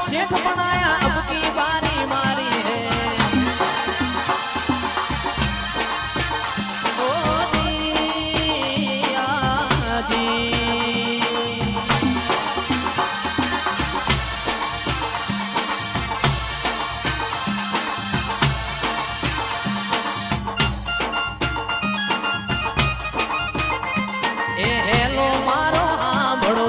શેઠ બનાયા અબકી બારી મારી હે ઓ દિયાજી એ હેલો મારો આંબળો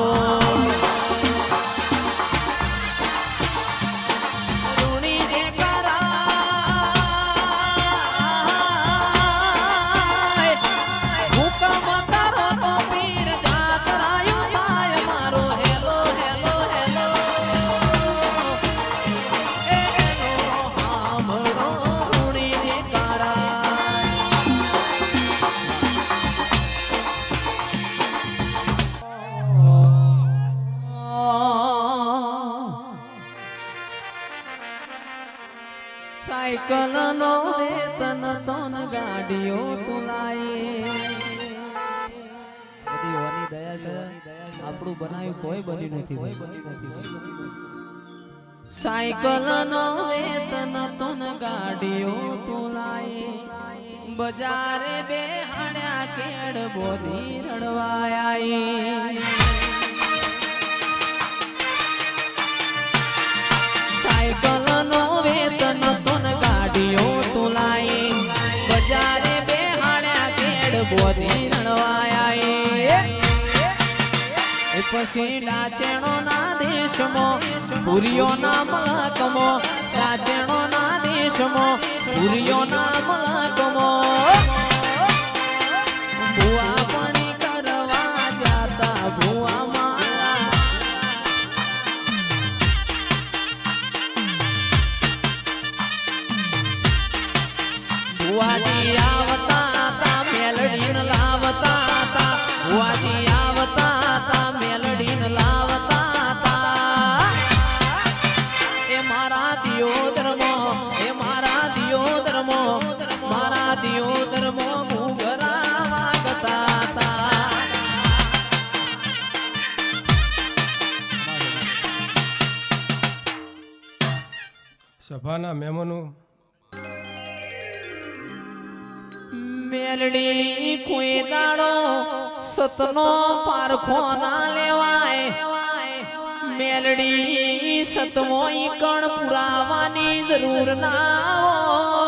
સાયકલ નો વેતન તન ગાડીઓ તુલાય બધી ઓની દયા છે આપણું બનાવ્યું કોઈ બની નથી સાયકલ નો વેતન તન ગાડીઓ તુલાય બજારે બે હાડ્યા કેડ બોધી રડવાય સાયકલ નો વેતન તન ગાડીઓ તુલાય બજારે બે હાડ્યા કેડ બોધી રણવાયા પછી ડાચેણો ના દેશમાં પુરીઓ ના મલકમો ડાચેણો ના દેશમાં પુરીઓ ના મલકમો ભુવા પાણી કરવા જાતા ભુવા ભુવાજી આવતા તા મેલડીન લાવતા તા ભુવાજી આવતા તા મેલડીન લાવતા તા એ મારા દિયોદરમો એ મારા દિયોદરમો મારા દિયોદરમો ઘૂઘરા વાગતા તા સભાના મહેમાનો મેલડી કોઈ દાડો સતનો પારખો ના લેવાય મેલડી સતમો કણ પુરાવાની જરૂર ના હોય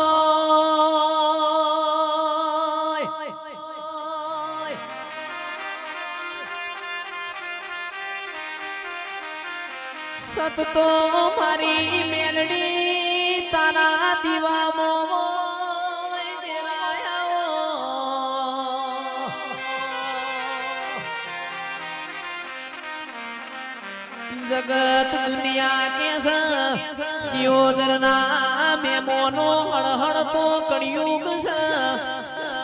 સત તો મારી મેલડી તારા દીવામાં जगत दुनिया के योदर ना मेमोनो हड़ तो कड़ियुग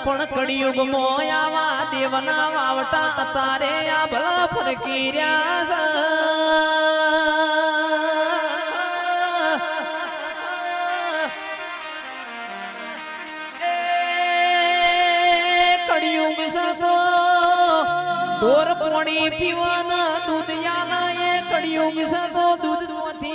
पण कड़ियुग मोयावा देवना वावटा तारे या भला फरकी कड़ियुग सो दौर पानी पीवाना दूध याला कड़ियुग सो दूध मोती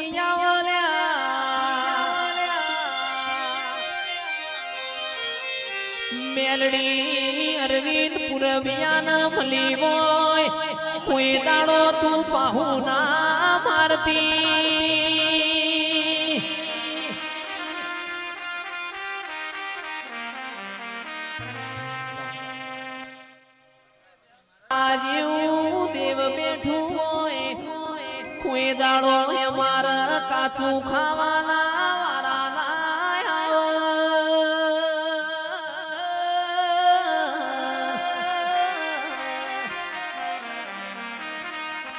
मेलडी अरविंद पुरवियाना मली बोय कोई दाड़ो तू पाहू ना मारती आज देव बैठू कोई दाड़ो हमारा काचू खावाना वारा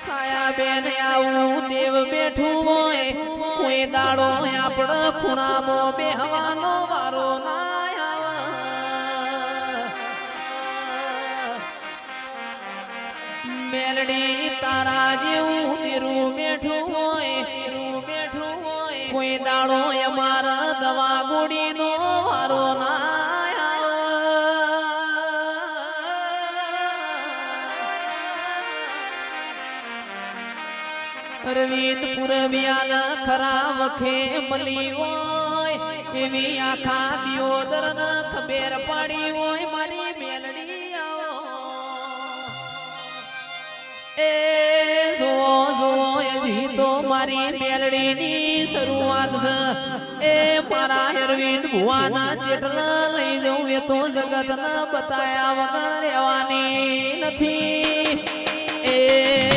छाया बेन आऊ देव बैठू होय कोई दाड़ो आपण खूणा मो बेहवानो वारो ना मेलडी तारा जेवू निरू बेठू होय कोई दाड़ो हमारा दवा गोड़ी नो वारो ना અરવિંદ પુરબિયાના ખરા વખે મળી હોય એવી આખા દિયોદર ખબેર પાડી હોય મારી મેલડી આવો એ જો હજી તો મારી મેલડીની શરૂઆત છે એ મારા અરવિંદ ભુવાના ચેટલા લઈ જવું એ તો જગતના બતાયા વગર રહેવાની નથી એ